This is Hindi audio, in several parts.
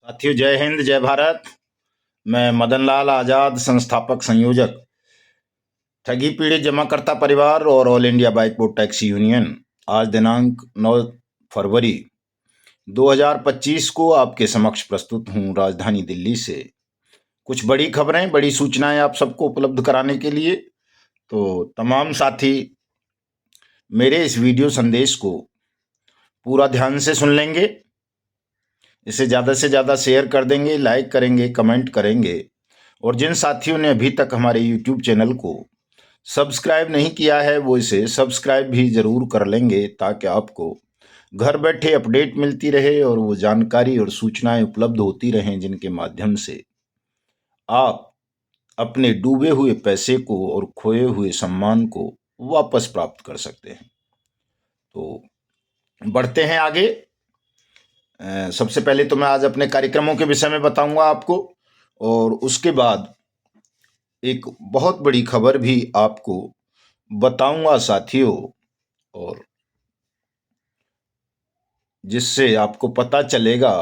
साथियों, जय हिंद जय भारत। मैं मदन लाल आजाद, संस्थापक संयोजक ठगी पीड़ित जमाकर्ता परिवार और all India bike board taxi union. आज दिनांक 9 फरवरी 2025 को आपके समक्ष प्रस्तुत हूं राजधानी दिल्ली से कुछ बड़ी खबरें, बड़ी सूचनाएं आप सबको उपलब्ध कराने के लिए। तो तमाम साथी मेरे इस वीडियो संदेश को पूरा ध्यान से सुन लेंगे, इसे ज़्यादा से ज़्यादा शेयर कर देंगे, लाइक करेंगे, कमेंट करेंगे। और जिन साथियों ने अभी तक हमारे यूट्यूब चैनल को सब्सक्राइब नहीं किया है वो इसे सब्सक्राइब भी ज़रूर कर लेंगे, ताकि आपको घर बैठे अपडेट मिलती रहे और वो जानकारी और सूचनाएं उपलब्ध होती रहें जिनके माध्यम से आप अपने डूबे हुए पैसे को और खोए हुए सम्मान को वापस प्राप्त कर सकते हैं। तो बढ़ते हैं आगे। सबसे पहले तो मैं आज अपने कार्यक्रमों के विषय में बताऊंगा आपको, और उसके बाद एक बहुत बड़ी खबर भी आपको बताऊंगा साथियों, और जिससे आपको पता चलेगा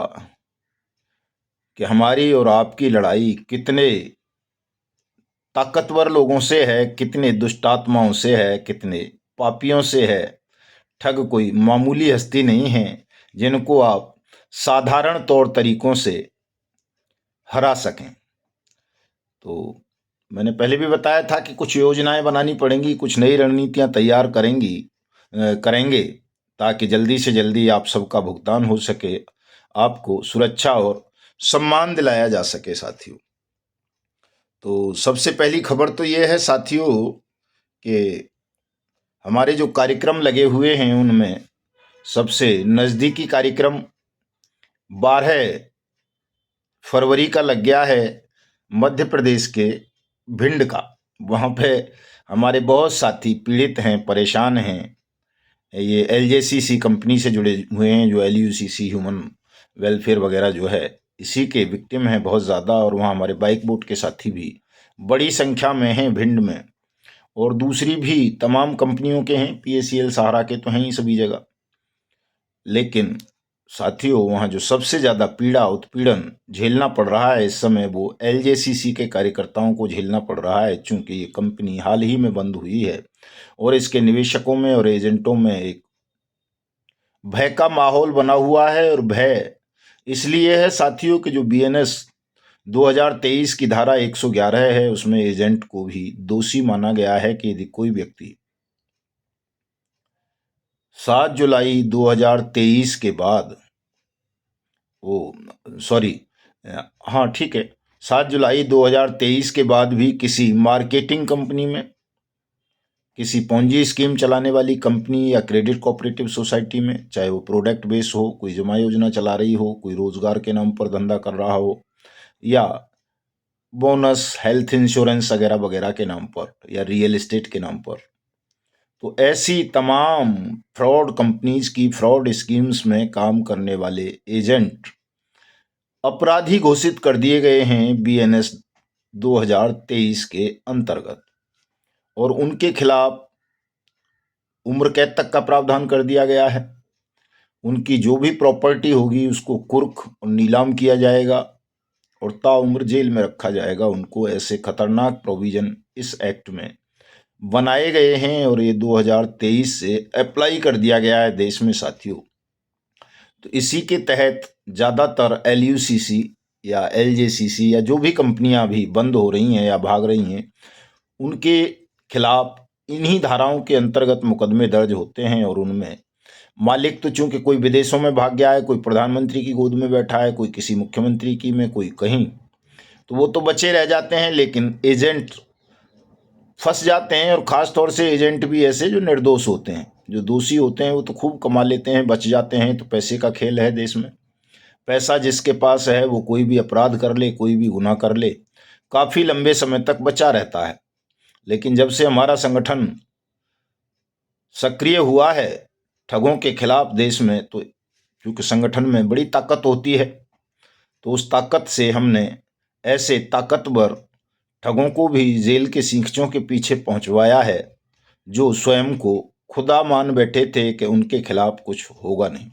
कि हमारी और आपकी लड़ाई कितने ताकतवर लोगों से है, कितने दुष्टात्माओं से है, कितने पापियों से है। ठग कोई मामूली हस्ती नहीं है जिनको आप साधारण तौर तरीकों से हरा सकें। तो मैंने पहले भी बताया था कि कुछ योजनाएं बनानी पड़ेंगी, कुछ नई रणनीतियां तैयार करेंगे, ताकि जल्दी से जल्दी आप सबका भुगतान हो सके, आपको सुरक्षा और सम्मान दिलाया जा सके साथियों। तो सबसे पहली खबर तो ये है साथियों कि हमारे जो कार्यक्रम लगे हुए हैं उनमें सबसे नज़दीकी कार्यक्रम 12 फरवरी का लग गया है मध्य प्रदेश के भिंड का। वहाँ पे हमारे बहुत साथी पीड़ित हैं, परेशान हैं। ये एलजेसीसी कंपनी से जुड़े हुए हैं, जो एलयूसीसी ह्यूमन वेलफेयर वगैरह जो है, इसी के विक्टिम हैं बहुत ज़्यादा। और वहाँ हमारे बाइक बोर्ड के साथी भी बड़ी संख्या में हैं भिंड में, और दूसरी भी तमाम कंपनियों के हैं, पीएसीएल सहारा के तो हैं ही सभी जगह। लेकिन साथियों, वहाँ जो सबसे ज़्यादा पीड़ा उत्पीड़न झेलना पड़ रहा है इस समय, वो एलजेसीसी के कार्यकर्ताओं को झेलना पड़ रहा है, चूंकि ये कंपनी हाल ही में बंद हुई है और इसके निवेशकों में और एजेंटों में एक भय का माहौल बना हुआ है। और भय इसलिए है साथियों कि जो बीएनएस 2023 की धारा 111 है, उसमें एजेंट को भी दोषी माना गया है कि यदि कोई व्यक्ति 7 जुलाई 2023 के बाद, सॉरी, हाँ ठीक है, 7 जुलाई 2023 के बाद भी किसी मार्केटिंग कंपनी में, किसी पोंजी स्कीम चलाने वाली कंपनी या क्रेडिट कोऑपरेटिव सोसाइटी में, चाहे वो प्रोडक्ट बेस हो, कोई जमा योजना चला रही हो, कोई रोजगार के नाम पर धंधा कर रहा हो, या बोनस, हेल्थ इंश्योरेंस वगैरह वगैरह के नाम पर, या रियल एस्टेट के नाम पर, तो ऐसी तमाम फ्रॉड कंपनीज की फ्रॉड स्कीम्स में काम करने वाले एजेंट अपराधी घोषित कर दिए गए हैं बीएनएस 2023 के अंतर्गत, और उनके खिलाफ उम्र कैद तक का प्रावधान कर दिया गया है। उनकी जो भी प्रॉपर्टी होगी उसको कुर्क और नीलाम किया जाएगा और ताउम्र जेल में रखा जाएगा उनको। ऐसे खतरनाक प्रोविजन इस एक्ट में बनाए गए हैं और ये 2023 से अप्लाई कर दिया गया है देश में साथियों। तो इसी के तहत ज़्यादातर एलयूसीसी या एलजेसीसी या जो भी कंपनियां भी बंद हो रही हैं या भाग रही हैं, उनके खिलाफ इन्हीं धाराओं के अंतर्गत मुकदमे दर्ज होते हैं। और उनमें मालिक तो चूंकि कोई विदेशों में भाग गया है, कोई प्रधानमंत्री की गोद में बैठा है, कोई किसी मुख्यमंत्री की में, कोई कहीं, तो वो तो बचे रह जाते हैं, लेकिन एजेंट फंस जाते हैं। और ख़ास तौर से एजेंट भी ऐसे जो निर्दोष होते हैं, जो दोषी होते हैं, वो तो खूब कमा लेते हैं, बच जाते हैं। तो पैसे का खेल है देश में। पैसा जिसके पास है वो कोई भी अपराध कर ले, कोई भी गुनाह कर ले, काफ़ी लंबे समय तक बचा रहता है। लेकिन जब से हमारा संगठन सक्रिय हुआ है ठगों के खिलाफ देश में, तो क्योंकि संगठन में बड़ी ताकत होती है, तो उस ताकत से हमने ऐसे ताकतवर ठगों को भी जेल के सींखचों के पीछे पहुंचवाया है, जो स्वयं को खुदा मान बैठे थे कि उनके खिलाफ कुछ होगा नहीं।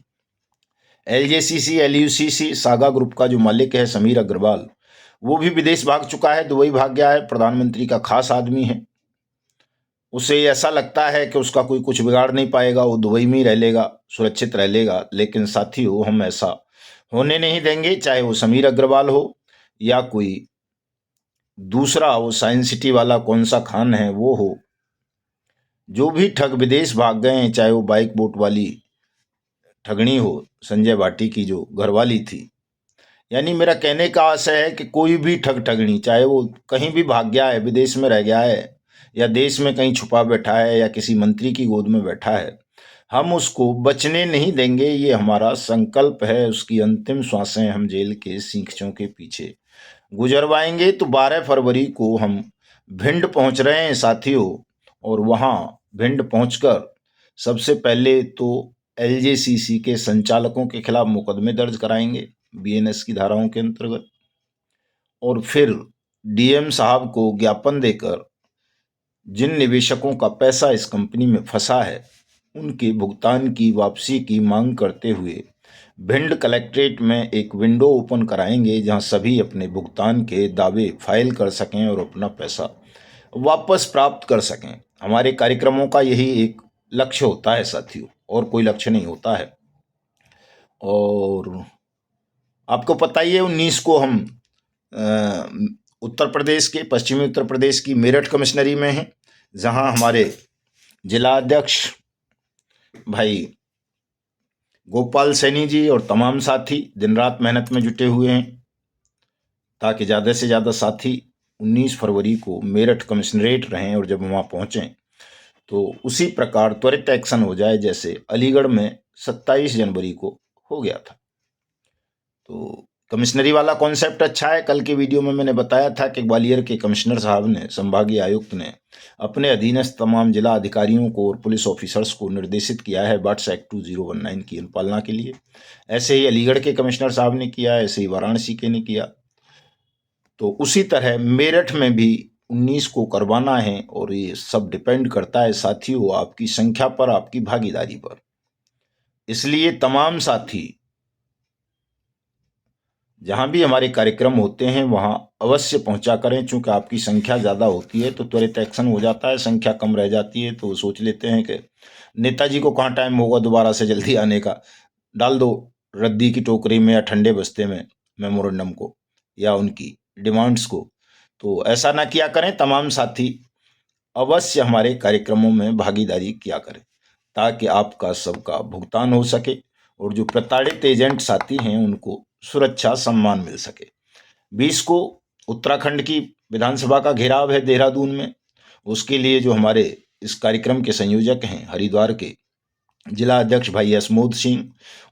एलजेसीसी एलयूसीसी सागा ग्रुप का जो मालिक है समीर अग्रवाल, वो भी विदेश भाग चुका है, दुबई भाग गया है। प्रधानमंत्री का खास आदमी है। उसे ऐसा लगता है कि उसका कोई कुछ बिगाड़ नहीं पाएगा, वो दुबई में ही रह लेगा, सुरक्षित रह लेगा। लेकिन साथियों, हम ऐसा होने नहीं देंगे, चाहे वो समीर अग्रवाल हो या कोई दूसरा वो साइंस सिटी वाला कौन सा खान है वो हो। जो भी ठग विदेश भाग गए हैं, चाहे वो बाइक बोट वाली ठगनी हो, संजय भाटी की जो घरवाली थी, यानी मेरा कहने का आशय है कि कोई भी ठग ठगनी, चाहे वो कहीं भी भाग गया है, विदेश में रह गया है या देश में कहीं छुपा बैठा है या किसी मंत्री की गोद में बैठा है, हम उसको बचने नहीं देंगे। ये हमारा संकल्प है। उसकी अंतिम सांसें हम जेल के सींखों के पीछे गुजरवाएंगे। तो 12 फरवरी को हम भिंड पहुंच रहे हैं साथियों, और वहां भिंड पहुंचकर सबसे पहले तो एलजेसीसी के संचालकों के खिलाफ मुकदमे दर्ज कराएंगे बीएनएस की धाराओं के अंतर्गत, और फिर डीएम साहब को ज्ञापन देकर जिन निवेशकों का पैसा इस कंपनी में फंसा है उनके भुगतान की वापसी की मांग करते हुए भिंड कलेक्ट्रेट में एक विंडो ओपन कराएंगे, जहां सभी अपने भुगतान के दावे फाइल कर सकें और अपना पैसा वापस प्राप्त कर सकें। हमारे कार्यक्रमों का यही एक लक्ष्य होता है साथियों, और कोई लक्ष्य नहीं होता है। और आपको पता ही है 19 को हम उत्तर प्रदेश के, पश्चिमी उत्तर प्रदेश की मेरठ कमिश्नरी में हैं, जहां हमारे जिला अध्यक्ष भाई गोपाल सैनी जी और तमाम साथी दिन रात मेहनत में जुटे हुए हैं ताकि ज़्यादा से ज़्यादा साथी 19 फरवरी को मेरठ कमिश्नरेट रहें, और जब वहाँ पहुँचें तो उसी प्रकार त्वरित एक्शन हो जाए जैसे अलीगढ़ में 27 जनवरी को हो गया था। तो कमिश्नरी वाला कॉन्सेप्ट अच्छा है। कल के वीडियो में मैंने बताया था कि ग्वालियर के कमिश्नर साहब ने, संभागीय आयुक्त ने अपने अधीनस्थ तमाम जिला अधिकारियों को और पुलिस ऑफिसर्स को निर्देशित किया है बाट्स एक्ट 2019 की अनुपालना के लिए। ऐसे ही अलीगढ़ के कमिश्नर साहब ने किया, ऐसे ही वाराणसी के ने किया। तो उसी तरह मेरठ में भी 19 को करवाना है, और ये सब डिपेंड करता है साथियों आपकी संख्या पर, आपकी भागीदारी पर। इसलिए तमाम साथी जहां भी हमारे कार्यक्रम होते हैं वहां अवश्य पहुंचा करें। चूंकि आपकी संख्या ज़्यादा होती है तो त्वरित एक्शन हो जाता है, संख्या कम रह जाती है तो सोच लेते हैं कि नेताजी को कहाँ टाइम होगा दोबारा से जल्दी आने का, डाल दो रद्दी की टोकरी में या ठंडे बस्ते में मेमोरेंडम को या उनकी डिमांड्स को। तो ऐसा ना किया करें। तमाम साथी अवश्य हमारे कार्यक्रमों में भागीदारी किया करें ताकि आपका सबका भुगतान हो सके, और जो प्रताड़ित एजेंट साथी हैं उनको सुरक्षा सम्मान मिल सके। 20 को उत्तराखंड की विधानसभा का घेराव है देहरादून में। उसके लिए जो हमारे इस कार्यक्रम के संयोजक हैं हरिद्वार के जिला अध्यक्ष भाई यसमोद सिंह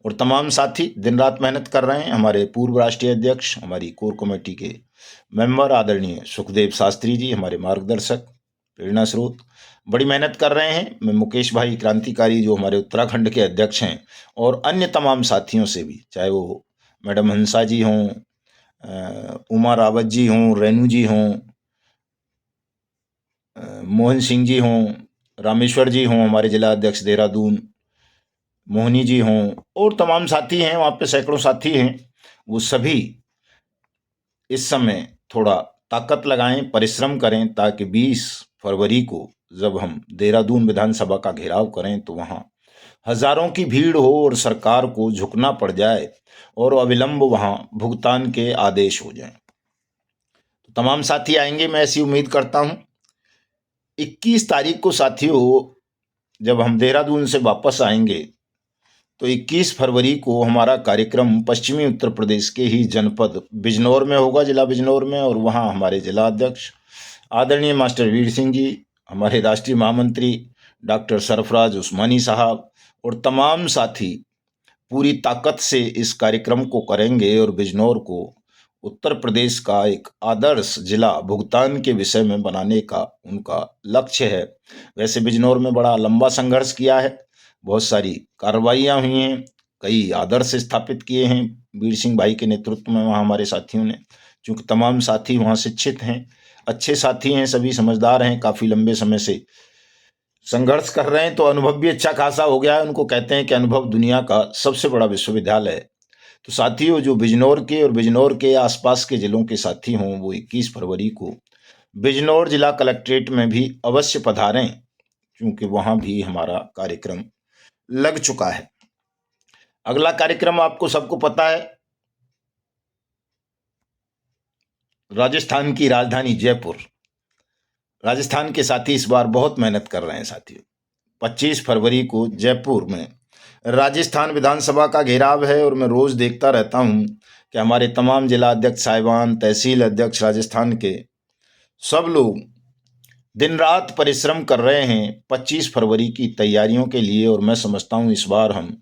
और तमाम साथी दिन रात मेहनत कर रहे हैं। हमारे पूर्व राष्ट्रीय अध्यक्ष, हमारी कोर कमेटी के मेंबर आदरणीय सुखदेव शास्त्री जी, हमारे मार्गदर्शक, प्रेरणा स्रोत, बड़ी मेहनत कर रहे हैं। मैं मुकेश भाई क्रांतिकारी जो हमारे उत्तराखंड के अध्यक्ष हैं, और अन्य तमाम साथियों से भी, चाहे वो मैडम हंसा जी हों, उमा रावत जी हों, रेणु जी हों, मोहन सिंह जी हों, रामेश्वर जी हों, हमारे जिला अध्यक्ष देहरादून, मोहनी जी हों, और तमाम साथी हैं, वहाँ पे सैकड़ों साथी हैं। वो सभी इस समय थोड़ा ताकत लगाएं, परिश्रम करें, ताकि 20 फरवरी को जब हम देहरादून विधानसभा का घेराव करें तो वहाँ हजारों की भीड़ हो और सरकार को झुकना पड़ जाए और अविलंब वहाँ भुगतान के आदेश हो जाएं। तो तमाम साथी आएंगे, मैं ऐसी उम्मीद करता हूँ। 21 तारीख को साथियों जब हम देहरादून से वापस आएंगे तो 21 फरवरी को हमारा कार्यक्रम पश्चिमी उत्तर प्रदेश के ही जनपद बिजनौर में होगा, जिला बिजनौर में। और वहाँ हमारे जिला अध्यक्ष आदरणीय मास्टर वीर सिंह जी, हमारे राष्ट्रीय महामंत्री डॉक्टर सरफराज उस्मानी साहब और तमाम साथी पूरी ताकत से इस कार्यक्रम को करेंगे, और बिजनौर को उत्तर प्रदेश का एक आदर्श जिला भुगतान के विषय में बनाने का उनका लक्ष्य है। वैसे बिजनौर में बड़ा लंबा संघर्ष किया है, बहुत सारी कार्रवाइयाँ हुई हैं, कई आदर्श स्थापित किए हैं वीर सिंह भाई के नेतृत्व में वहाँ हमारे साथियों ने। चूँकि तमाम साथी वहाँ शिक्षित हैं, अच्छे साथी हैं, सभी समझदार हैं, काफ़ी लंबे समय से संघर्ष कर रहे हैं तो अनुभव भी अच्छा खासा हो गया है। उनको कहते हैं कि अनुभव दुनिया का सबसे बड़ा विश्वविद्यालय है। तो साथियों, जो बिजनौर के और बिजनौर के आसपास के जिलों के साथी हों, वो 21 फरवरी को बिजनौर जिला कलेक्ट्रेट में भी अवश्य पधारें, क्योंकि वहां भी हमारा कार्यक्रम लग चुका है। अगला कार्यक्रम आपको सबको पता है, राजस्थान की राजधानी जयपुर। राजस्थान के साथी इस बार बहुत मेहनत कर रहे हैं साथियों। 25 फरवरी को जयपुर में राजस्थान विधानसभा का घेराव है, और मैं रोज देखता रहता हूं कि हमारे तमाम जिला अध्यक्ष साहिबान, तहसील अध्यक्ष राजस्थान के सब लोग दिन रात परिश्रम कर रहे हैं 25 फरवरी की तैयारियों के लिए। और मैं समझता हूं इस बार हम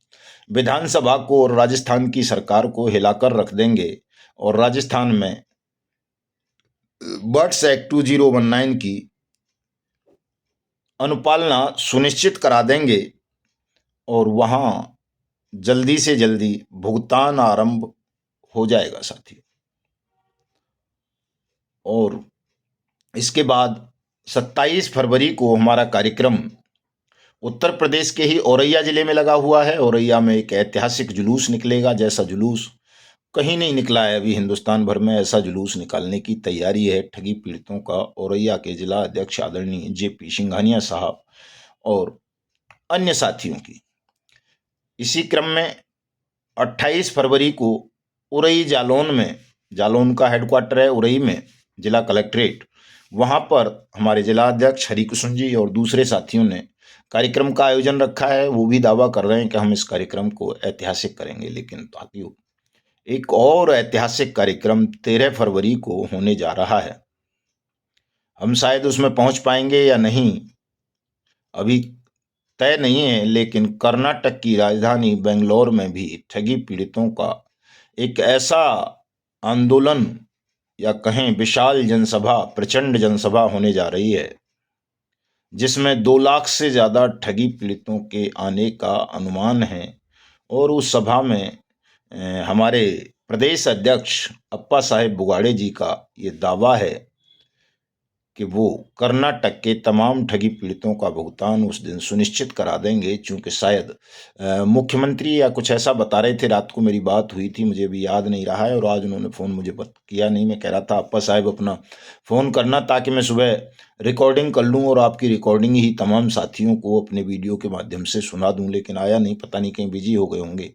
विधानसभा को और राजस्थान की सरकार को हिलाकर रख देंगे, और राजस्थान में बर्ड्स एक्ट 2019 की अनुपालना सुनिश्चित करा देंगे, और वहां जल्दी से जल्दी भुगतान आरंभ हो जाएगा साथियों। और इसके बाद 27 फरवरी को हमारा कार्यक्रम उत्तर प्रदेश के ही औरैया जिले में लगा हुआ है। औरैया में एक ऐतिहासिक जुलूस निकलेगा, जैसा जुलूस कहीं नहीं निकला है अभी हिंदुस्तान भर में। ऐसा जुलूस निकालने की तैयारी है ठगी पीड़ितों का औरैया के जिला अध्यक्ष आदरणीय जेपी सिंघानिया साहब और अन्य साथियों की। इसी क्रम में 28 फरवरी को उरई जालौन में, जालौन का हेडक्वार्टर है उरई में, जिला कलेक्ट्रेट, वहां पर हमारे जिला अध्यक्ष हरिकृष्ण जी और दूसरे साथियों ने कार्यक्रम का आयोजन रखा है। वो भी दावा कर रहे हैं कि हम इस कार्यक्रम को ऐतिहासिक करेंगे। लेकिन साथियों, एक और ऐतिहासिक कार्यक्रम 13 फरवरी को होने जा रहा है। हम शायद उसमें पहुंच पाएंगे या नहीं अभी तय नहीं है, लेकिन कर्नाटक की राजधानी बेंगलोर में भी ठगी पीड़ितों का एक ऐसा आंदोलन या कहें विशाल जनसभा, प्रचंड जनसभा होने जा रही है, जिसमें 2 लाख से ज्यादा ठगी पीड़ितों के आने का अनुमान है। और उस सभा में हमारे प्रदेश अध्यक्ष अप्पा साहेब बुगाड़े जी का ये दावा है कि वो कर्नाटक के तमाम ठगी पीड़ितों का भुगतान उस दिन सुनिश्चित करा देंगे। चूंकि शायद मुख्यमंत्री या कुछ ऐसा बता रहे थे, रात को मेरी बात हुई थी, मुझे भी याद नहीं रहा है, और आज उन्होंने फ़ोन मुझे किया नहीं। मैं कह रहा था अप्पा साहब अपना फ़ोन करना, ताकि मैं सुबह रिकॉर्डिंग कर लूँ और आपकी रिकॉर्डिंग ही तमाम साथियों को अपने वीडियो के माध्यम से सुना दूँ। लेकिन आया नहीं, पता नहीं कहीं बिजी हो गए होंगे।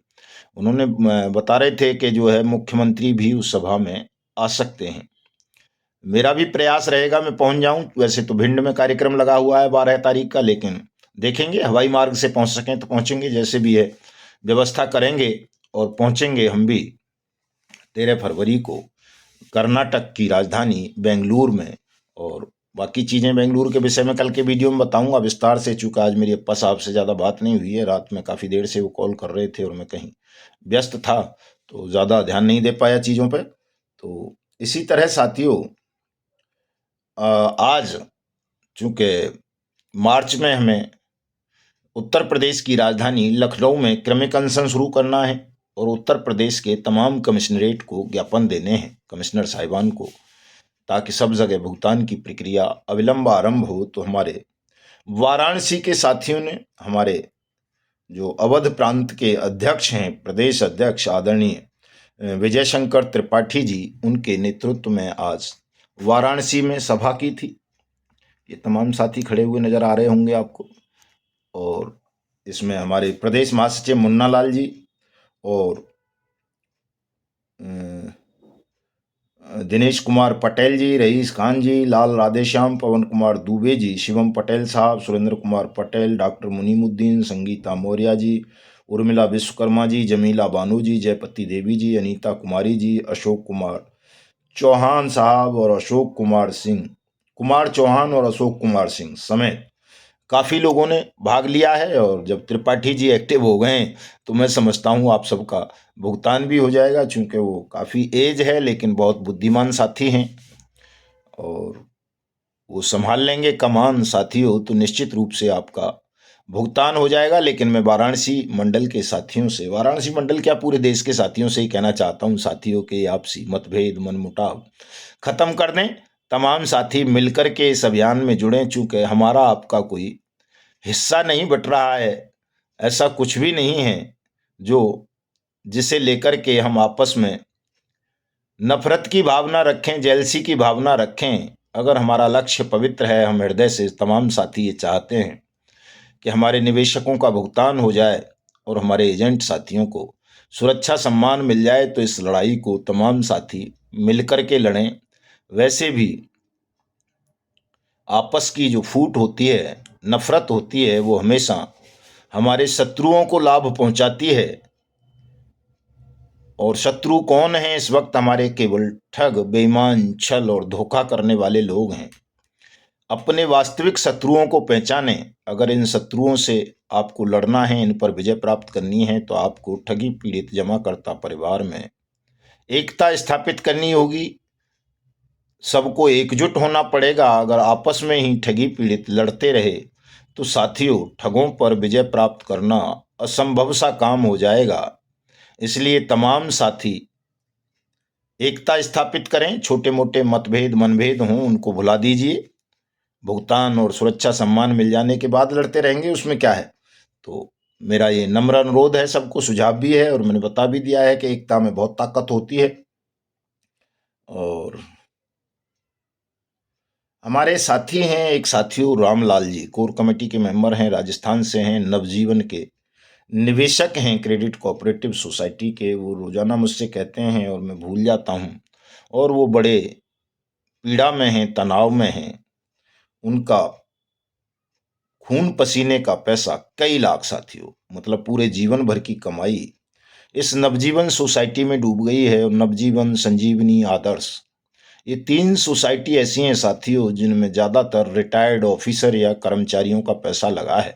उन्होंने बता रहे थे कि जो है मुख्यमंत्री भी उस सभा में आ सकते हैं। मेरा भी प्रयास रहेगा मैं पहुंच जाऊं। वैसे तो भिंड में कार्यक्रम लगा हुआ है 12 तारीख का, लेकिन देखेंगे हवाई मार्ग से पहुंच सकें तो पहुंचेंगे, जैसे भी है व्यवस्था करेंगे और पहुंचेंगे हम भी 13 फरवरी को कर्नाटक की राजधानी बेंगलुरु में। और बाकी चीज़ें बेंगलुरु के विषय में कल के वीडियो में बताऊंगा विस्तार से। चूँकि आज मेरी अप्पा साहब से ज़्यादा बात नहीं हुई है, रात में काफ़ी देर से वो कॉल कर रहे थे और मैं कहीं व्यस्त था, तो ज़्यादा ध्यान नहीं दे पाया चीज़ों पर। तो इसी तरह साथियों, आज चूंकि मार्च में हमें उत्तर प्रदेश की राजधानी लखनऊ में क्रमिक अनशन शुरू करना है, और उत्तर प्रदेश के तमाम कमिश्नरेट को ज्ञापन देने हैं, कमिश्नर साहिबान को, ताकि सब जगह भुगतान की प्रक्रिया अविलंब आरंभ हो। तो हमारे वाराणसी के साथियों ने, हमारे जो अवध प्रांत के अध्यक्ष हैं, प्रदेश अध्यक्ष आदरणीय विजय शंकर त्रिपाठी जी, उनके नेतृत्व में आज वाराणसी में सभा की थी। ये तमाम साथी खड़े हुए नजर आ रहे होंगे आपको। और इसमें हमारे प्रदेश महासचिव मुन्ना लाल जी और दिनेश कुमार पटेल जी, रईस खान जी, लाल राधेश्याम, पवन कुमार दुबे जी, शिवम पटेल साहब, सुरेंद्र कुमार पटेल, डॉक्टर मुनीमुद्दीन, संगीता मौर्य जी, उर्मिला विश्वकर्मा जी, जमीला बानो जी, जयपति देवी जी, अनीता कुमारी जी, अशोक कुमार चौहान साहब और अशोक कुमार सिंह, कुमार चौहान और अशोक कुमार सिंह समेत काफ़ी लोगों ने भाग लिया है। और जब त्रिपाठी जी एक्टिव हो गए तो मैं समझता हूँ आप सबका भुगतान भी हो जाएगा, चूँकि वो काफ़ी एज है लेकिन बहुत बुद्धिमान साथी हैं और वो संभाल लेंगे कमान साथियों। तो निश्चित रूप से आपका भुगतान हो जाएगा। लेकिन मैं वाराणसी मंडल के साथियों से, वाराणसी मंडल क्या पूरे देश के साथियों से ही कहना चाहता हूँ, साथियों के आपसी मतभेद मनमुटाव खत्म कर दें। तमाम साथी मिलकर के इस अभियान में जुड़ें, चूँकि हमारा आपका कोई हिस्सा नहीं बट रहा है, ऐसा कुछ भी नहीं है जो जिसे लेकर के हम आपस में नफरत की भावना रखें, जेलसी की भावना रखें। अगर हमारा लक्ष्य पवित्र है, हम हृदय से तमाम साथी ये चाहते हैं कि हमारे निवेशकों का भुगतान हो जाए और हमारे एजेंट साथियों को सुरक्षा सम्मान मिल जाए, तो इस लड़ाई को तमाम साथी मिलकर के लड़ें। वैसे भी आपस की जो फूट होती है, नफरत होती है, वो हमेशा हमारे शत्रुओं को लाभ पहुंचाती है। और शत्रु कौन है इस वक्त? हमारे केवल ठग, बेईमान, छल और धोखा करने वाले लोग हैं। अपने वास्तविक शत्रुओं को पहचानें। अगर इन शत्रुओं से आपको लड़ना है, इन पर विजय प्राप्त करनी है, तो आपको ठगी पीड़ित जमाकर्ता परिवार में एकता स्थापित करनी होगी। सबको एकजुट होना पड़ेगा। अगर आपस में ही ठगी पीड़ित लड़ते रहे तो साथियों, ठगों पर विजय प्राप्त करना असंभव सा काम हो जाएगा। इसलिए तमाम साथी एकता स्थापित करें। छोटे मोटे मतभेद, मनभेद हों, उनको भुला दीजिए। भुगतान और सुरक्षा सम्मान मिल जाने के बाद लड़ते रहेंगे, उसमें क्या है। तो मेरा ये नम्र अनुरोध है, सबको सुझाव भी है और मैंने बता भी दिया है कि एकता में बहुत ताकत होती है। और हमारे साथी हैं, एक साथियों रामलाल जी, कोर कमेटी के मेंबर हैं, राजस्थान से हैं, नवजीवन के निवेशक हैं, क्रेडिट कोऑपरेटिव सोसाइटी के। वो रोजाना मुझसे कहते हैं और मैं भूल जाता हूँ, और वो बड़े पीड़ा में हैं, तनाव में हैं। उनका खून पसीने का पैसा कई लाख साथियों, मतलब पूरे जीवन भर की कमाई इस नवजीवन सोसाइटी में डूब गई है। और नवजीवन, संजीवनी, आदर्श, ये 3 सोसाइटी ऐसी हैं साथियों जिनमें ज्यादातर रिटायर्ड ऑफिसर या कर्मचारियों का पैसा लगा है,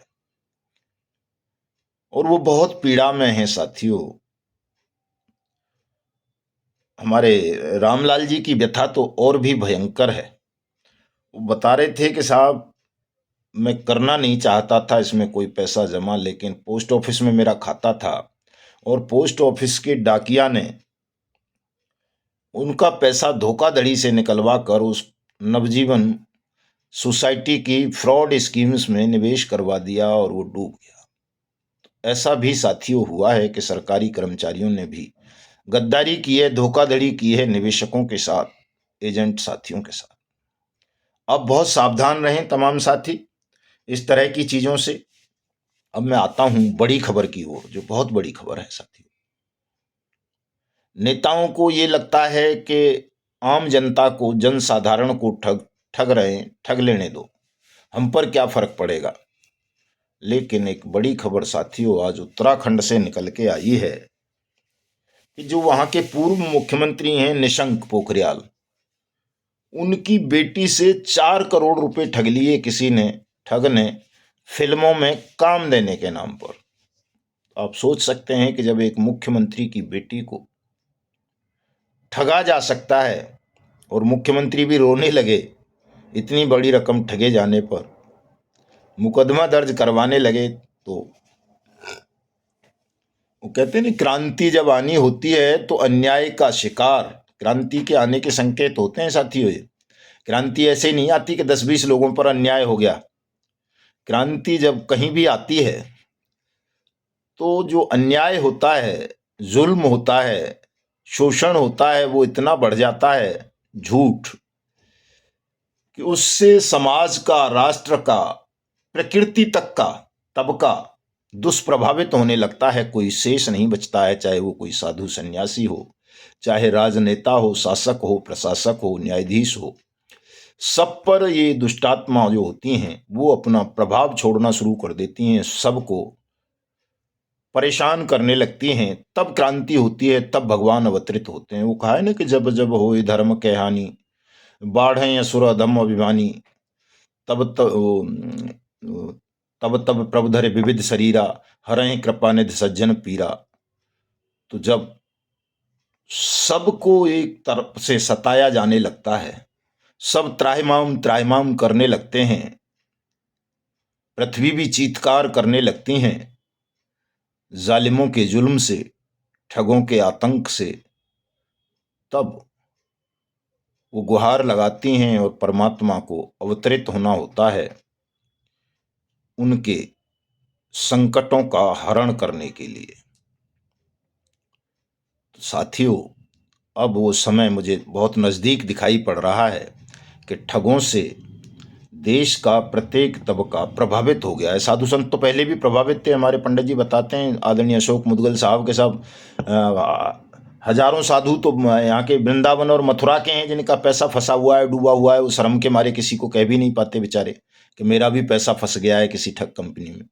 और वो बहुत पीड़ा में हैं साथियों। हमारे रामलाल जी की व्यथा तो और भी भयंकर है। वो बता रहे थे कि साहब, मैं करना नहीं चाहता था इसमें कोई पैसा जमा, लेकिन पोस्ट ऑफिस में मेरा खाता था और पोस्ट ऑफिस के डाकिया ने उनका पैसा धोखाधड़ी से निकलवा कर उस नवजीवन सोसाइटी की फ्रॉड स्कीम्स में निवेश करवा दिया और वो डूब गया। ऐसा भी साथियों हुआ है कि सरकारी कर्मचारियों ने भी गद्दारी की है, धोखाधड़ी की है निवेशकों के साथ, एजेंट साथियों के साथ। अब बहुत सावधान रहें तमाम साथी इस तरह की चीजों से। अब मैं आता हूं बड़ी खबर की ओर, जो बहुत बड़ी खबर है साथियों। नेताओं को ये लगता है कि आम जनता को, जनसाधारण को ठग रहे हैं, ठग लेने दो, हम पर क्या फर्क पड़ेगा। लेकिन एक बड़ी खबर साथियों आज उत्तराखंड से निकल के आई है कि जो वहां के पूर्व मुख्यमंत्री हैं निशंक पोखरियाल, उनकी बेटी से 4 करोड़ रुपए ठग लिए किसी ने, ठग ने, फिल्मों में काम देने के नाम पर। आप सोच सकते हैं कि जब एक मुख्यमंत्री की बेटी को ठगा जा सकता है और मुख्यमंत्री भी रोने लगे इतनी बड़ी रकम ठगे जाने पर, मुकदमा दर्ज करवाने लगे, तो वो कहते हैं ना, क्रांति जब आनी होती है तो अन्याय का शिकार, क्रांति के आने के संकेत होते हैं साथियों। ये क्रांति ऐसे नहीं आती कि 10-20 लोगों पर अन्याय हो गया। क्रांति जब कहीं भी आती है तो जो अन्याय होता है, जुल्म होता है, शोषण होता है, वो इतना बढ़ जाता है, झूठ, कि उससे समाज का, राष्ट्र का, प्रकृति तक का तबका दुष्प्रभावित होने लगता है। कोई शेष नहीं बचता है, चाहे वो कोई साधु सन्यासी हो, चाहे राजनेता हो, शासक हो, प्रशासक हो, न्यायाधीश हो। सब पर ये दुष्टात्मा जो होती हैं वो अपना प्रभाव छोड़ना शुरू कर देती हैं, सबको परेशान करने लगती हैं। तब क्रांति होती है, तब भगवान अवतरित होते हैं। वो कहा है ना कि जब जब होए धर्म के हानि, बाढ़ें असुर अधम अभिमानी, तब तब तब प्रभु धरे विविध शरीरा, हरहि कृपा निधि सज्जन पीरा। तो जब सबको एक तरफ से सताया जाने लगता है, सब त्राहिमाम त्राहिमाम करने लगते हैं, पृथ्वी भी चीत्कार करने लगती हैं, जालिमों के जुल्म से, ठगों के आतंक से, तब वो गुहार लगाती हैं और परमात्मा को अवतरित होना होता है। उनके संकटों का हरण करने के लिए। तो साथियों, अब वो समय मुझे बहुत नज़दीक दिखाई पड़ रहा है कि ठगों से देश का प्रत्येक तबका प्रभावित हो गया है। साधु संत तो पहले भी प्रभावित थे। हमारे पंडित जी बताते हैं, आदरणीय अशोक मुदगल साहब के साहब, हजारों साधु तो यहाँ के वृंदावन और मथुरा के हैं जिनका पैसा फंसा हुआ है, डूबा हुआ है। वो शर्म के मारे किसी को कह भी नहीं पाते बेचारे कि मेरा भी पैसा फंस गया है किसी ठग कंपनी में।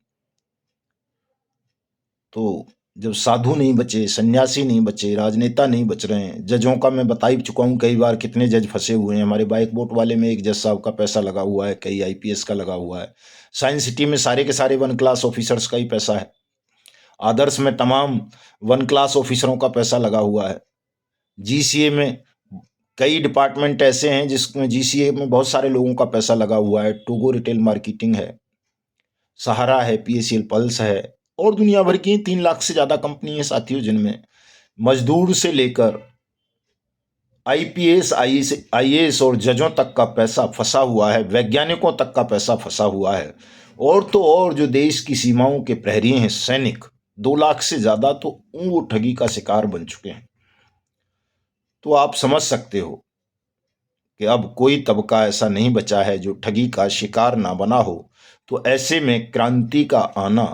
तो जब साधु नहीं बचे, सन्यासी नहीं बचे, राजनेता नहीं बच रहे हैं, जजों का मैं बता ही चुका हूँ कई बार कितने जज फंसे हुए हैं। हमारे बाइक बोट वाले में एक जज साहब का पैसा लगा हुआ है, कई आईपीएस का लगा हुआ है। साइंस सिटी में सारे के सारे 1 क्लास ऑफिसर्स का ही पैसा है। आदर्श में तमाम 1 क्लास ऑफिसरों का पैसा लगा हुआ है। जीसीए में कई डिपार्टमेंट ऐसे हैं जिसमें जीसीए में बहुत सारे लोगों का पैसा लगा हुआ है। टोगो रिटेल मार्केटिंग है, सहारा है, पीएसएल पल्स है, और दुनिया भर की 3 लाख से ज्यादा कंपनी है साथियों, जिनमें मजदूर से लेकर आईपीएस आईएएस और जजों तक का पैसा फंसा हुआ है, वैज्ञानिकों तक का पैसा फंसा हुआ है। और तो और जो देश की सीमाओं के प्रहरी हैं, सैनिक, 2 लाख से ज्यादा तो वो ठगी का शिकार बन चुके हैं। तो आप समझ सकते हो कि अब कोई तबका ऐसा नहीं बचा है जो ठगी का शिकार ना बना हो। तो ऐसे में क्रांति का आना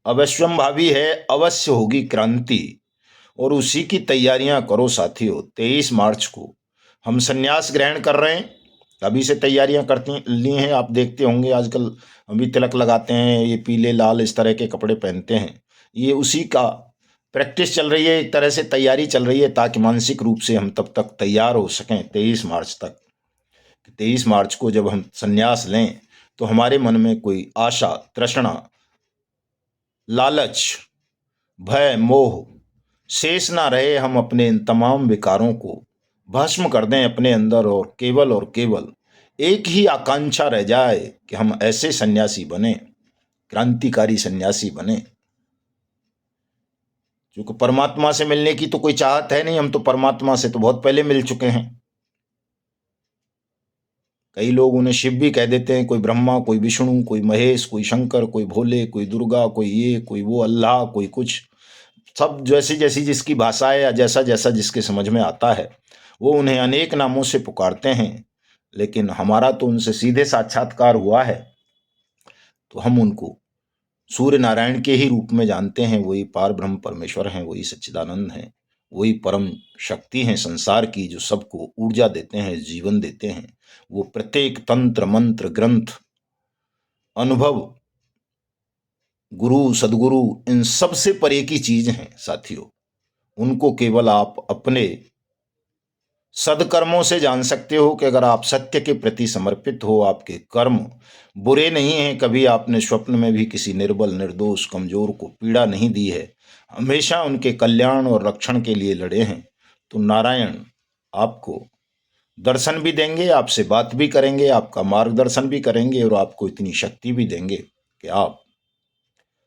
अवश्यंभावी है, अवश्य होगी क्रांति, और उसी की तैयारियां करो साथियों। 23 मार्च को हम संन्यास ग्रहण कर रहे हैं, अभी से तैयारियां करती ली हैं। आप देखते होंगे आजकल हम भी तिलक लगाते हैं, ये पीले लाल इस तरह के कपड़े पहनते हैं। ये उसी का प्रैक्टिस चल रही है, एक तरह से तैयारी चल रही है, ताकि मानसिक रूप से हम तब तक तैयार हो सकें 23 मार्च तक। 23 मार्च को जब हम संन्यास लें तो हमारे मन में कोई आशा, तृष्णा, लालच, भय, मोह शेष ना रहे। हम अपने इन तमाम विकारों को भस्म कर दें अपने अंदर, और केवल एक ही आकांक्षा रह जाए कि हम ऐसे सन्यासी बने, क्रांतिकारी सन्यासी बने। क्योंकि परमात्मा से मिलने की तो कोई चाहत है नहीं, हम तो परमात्मा से तो बहुत पहले मिल चुके हैं। कई लोग उन्हें शिव भी कह देते हैं, कोई ब्रह्मा, कोई विष्णु, कोई महेश, कोई शंकर, कोई भोले, कोई दुर्गा, कोई ये, कोई वो, अल्लाह, कोई कुछ। सब जैसी जैसी जिसकी भाषा है या जैसा जैसा जिसके समझ में आता है, वो उन्हें अनेक नामों से पुकारते हैं। लेकिन हमारा तो उनसे सीधे साक्षात्कार हुआ है, तो हम उनको सूर्य नारायण के ही रूप में जानते हैं। वही पार ब्रह्म परमेश्वर हैं, वही सच्चिदानंद हैं, वही परम शक्ति हैं संसार की, जो सबको ऊर्जा देते हैं, जीवन देते हैं। वो प्रत्येक तंत्र, मंत्र, ग्रंथ, अनुभव, गुरु, सदगुरु, इन सब से परे की चीज हैं साथियों। उनको केवल आप अपने सदकर्मों से जान सकते हो कि अगर आप सत्य के प्रति समर्पित हो, आपके कर्म बुरे नहीं हैं, कभी आपने स्वप्न में भी किसी निर्बल, निर्दोष, कमजोर को पीड़ा नहीं दी है, हमेशा उनके कल्याण और रक्षण के लिए लड़े हैं, तो नारायण आपको दर्शन भी देंगे, आपसे बात भी करेंगे, आपका मार्गदर्शन भी करेंगे, और आपको इतनी शक्ति भी देंगे कि आप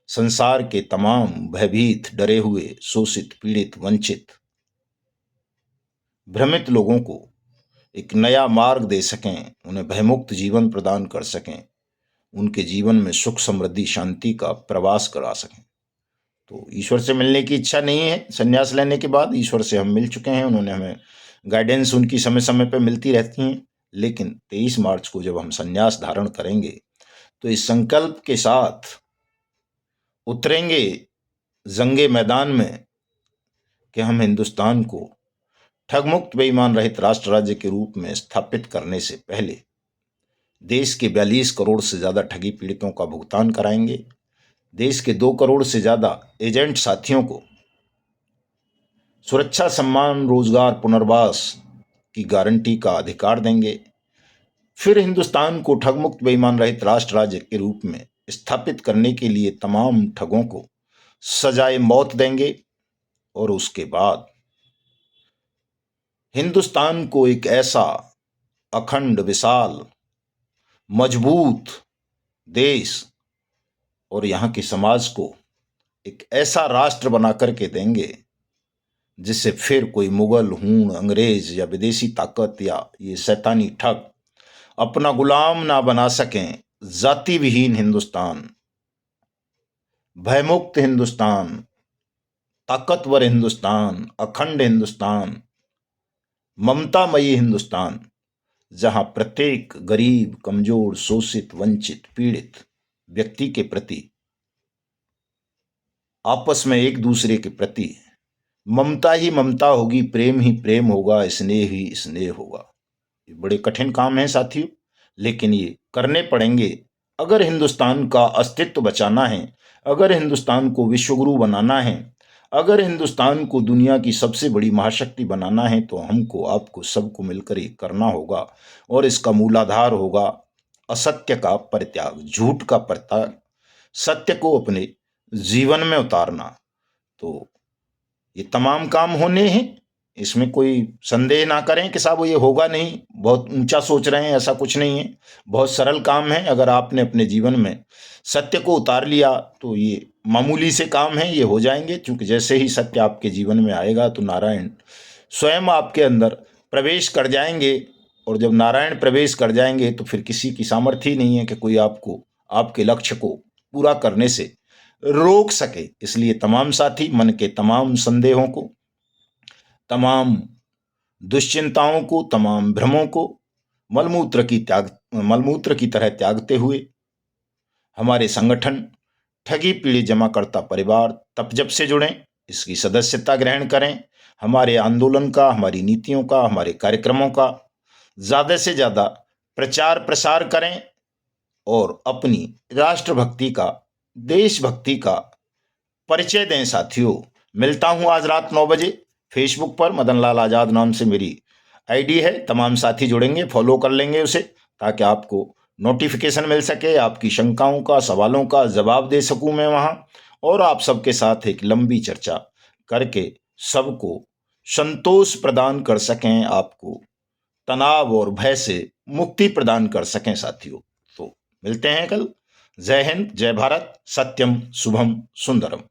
संसार के तमाम भयभीत, डरे हुए, शोषित, पीड़ित, वंचित, भ्रमित लोगों को एक नया मार्ग दे सकें, उन्हें भयमुक्त जीवन प्रदान कर सकें, उनके जीवन में सुख, समृद्धि, शांति का प्रवास करा सकें। तो ईश्वर से मिलने की इच्छा नहीं है संन्यास लेने के बाद। ईश्वर से हम मिल चुके हैं, उन्होंने हमें गाइडेंस उनकी समय समय पर मिलती रहती हैं। लेकिन 23 मार्च को जब हम संन्यास धारण करेंगे तो इस संकल्प के साथ उतरेंगे जंगे मैदान में कि हम हिंदुस्तान को ठगमुक्त, बेईमान रहित राष्ट्र राज्य के रूप में स्थापित करने से पहले देश के 42 करोड़ से ज्यादा ठगी पीड़ितों का भुगतान कराएंगे। देश के 2 करोड़ से ज्यादा एजेंट साथियों को सुरक्षा, सम्मान, रोजगार, पुनर्वास की गारंटी का अधिकार देंगे। फिर हिंदुस्तान को ठगमुक्त, बेईमान रहित राष्ट्र राज्य के रूप में स्थापित करने के लिए तमाम ठगों को सजाए मौत देंगे। और उसके बाद हिंदुस्तान को एक ऐसा अखंड, विशाल, मजबूत देश और यहाँ के समाज को एक ऐसा राष्ट्र बना करके देंगे जिससे फिर कोई मुगल, हूण, अंग्रेज या विदेशी ताकत या ये शैतानी ठग अपना गुलाम ना बना सकें, जाति विहीन हिंदुस्तान, भयमुक्त हिंदुस्तान, ताकतवर हिंदुस्तान, अखंड हिंदुस्तान, ममतामयी हिंदुस्तान, जहां प्रत्येक गरीब, कमजोर, शोषित, वंचित, पीड़ित व्यक्ति के प्रति, आपस में एक दूसरे के प्रति ममता ही ममता होगी, प्रेम ही प्रेम होगा, स्नेह ही स्नेह होगा। ये बड़े कठिन काम है साथियों, लेकिन ये करने पड़ेंगे अगर हिंदुस्तान का अस्तित्व बचाना है, अगर हिंदुस्तान को विश्वगुरु बनाना है, अगर हिंदुस्तान को दुनिया की सबसे बड़ी महाशक्ति बनाना है, तो हमको, आपको, सबको मिलकर ये करना होगा। और इसका मूलाधार होगा असत्य का परित्याग, झूठ का परित्याग, सत्य को अपने जीवन में उतारना। तो ये तमाम काम होने हैं, इसमें कोई संदेह ना करें कि साहब ये होगा नहीं, बहुत ऊंचा सोच रहे हैं, ऐसा कुछ नहीं है। बहुत सरल काम है। अगर आपने अपने जीवन में सत्य को उतार लिया तो ये मामूली से काम है, ये हो जाएंगे। क्योंकि जैसे ही सत्य आपके जीवन में आएगा तो नारायण स्वयं आपके अंदर प्रवेश कर जाएंगे। और जब नारायण प्रवेश कर जाएंगे तो फिर किसी की सामर्थ्य ही नहीं है कि कोई आपको, आपके लक्ष्य को पूरा करने से रोक सके। इसलिए तमाम साथी मन के तमाम संदेहों को, तमाम दुश्चिंताओं को, तमाम भ्रमों को मलमूत्र की तरह त्यागते हुए हमारे संगठन ठगी पीढ़ी जमाकर्ता परिवार तपजप से जुड़ें, इसकी सदस्यता ग्रहण करें। हमारे आंदोलन का, हमारी नीतियों का, हमारे कार्यक्रमों का ज़्यादा से ज़्यादा प्रचार प्रसार करें और अपनी राष्ट्रभक्ति का, देशभक्ति का परिचय दें साथियों। मिलता हूं आज रात 9 बजे फेसबुक पर, मदन लाल आज़ाद नाम से मेरी आईडी है। तमाम साथी जुड़ेंगे, फॉलो कर लेंगे उसे, ताकि आपको नोटिफिकेशन मिल सके, आपकी शंकाओं का, सवालों का जवाब दे सकूं मैं वहां, और आप सबके साथ एक लंबी चर्चा करके सबको संतोष प्रदान कर सकें, आपको तनाव और भय से मुक्ति प्रदान कर सकें साथियों। तो मिलते हैं कल। जय हिंद, जय भारत, सत्यम, शुभम, सुंदरम।